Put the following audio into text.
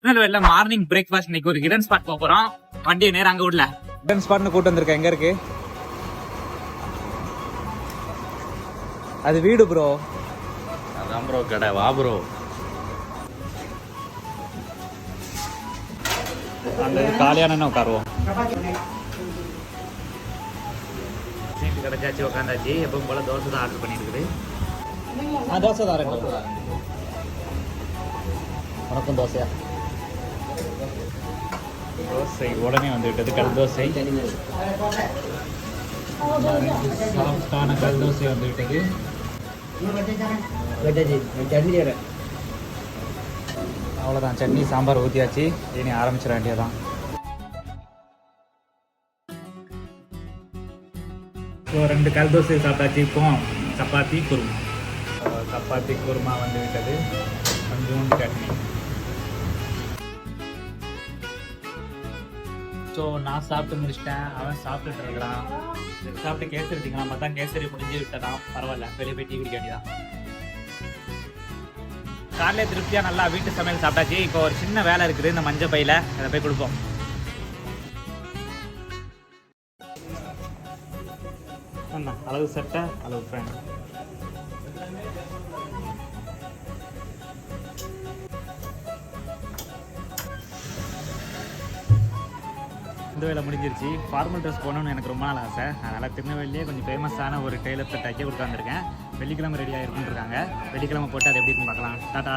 திருநெல்வேலியில morning breakfast இன்னைக்கு ஒரு ஹிடன் ஸ்பாட் போறோம். வண்டியை நேரம் அங்க விடல. ஹிடன் ஸ்பாட்னு கூட்டு வந்திருக்கேன். எங்க இருக்கு அது? வீடு ப்ரோ. அதான் ப்ரோ கடை. வா ப்ரோ. அந்த காலியான உட்காருவோம். சீட்டு கிடைச்சாச்சு, உட்காந்தாச்சு. எப்பவும் போல தோசை தான் ஆர்டர் பண்ணிருக்குது. தோசை தான். வணக்கம். தோசையா? தோசை உடனே வந்து விட்டது. கல் தோசை. சாஃப்டான கல் தோசை வந்து விட்டது. அவ்வளோதான், சட்னி சாம்பார் ஊற்றியாச்சு. இனி ஆரம்பிச்சிட வேண்டியதான். ஸோ 2 கல் தோசை சாப்பிட்டாச்சு. இப்போ சப்பாத்தி குருமா. சப்பாத்தி குருமா வந்து விட்டது. கொஞ்சோண்டு சட்னி. ஸோ நான் சாப்பிட்டு முடிச்சிட்டேன். அவன் சாப்பிட்டுட்டு இருக்கிறான். சாப்பிட்டு கேசரி திங்கலாம் பார்த்தா கேசரி முடிஞ்சு விட்டதான். பரவாயில்ல, வெளியே போய் டீ குடிக்க வேண்டியதான். காலையில திருப்தியா நல்லா வீட்டு சமையல் சாப்பிட்டாச்சு. இப்போ ஒரு சின்ன வேலை இருக்குது இந்த மஞ்சள் பையில, அதை போய் கொடுப்போம். அளவு சட்டை, அளவு ஃப்ரெண்ட். இந்த வேலை முடிஞ்சிருச்சு. ஃபார்மல் ட்ரெஸ் போகணுன்னு எனக்கு ரொம்ப நாள் ஆசை. அதனால் திருநெல்வேலியே கொஞ்சம் ஃபேமஸான ஒரு டெய்லர் தைக்க கொடுத்தாந்துருக்கேன். வெள்ளிக்கிழமை ரெடி ஆகிருக்குன்னு இருக்காங்க. வெள்ளிக்கிழமை போட்டு அதை எப்படி இருக்குன்னு பார்க்கலாம். டாடா.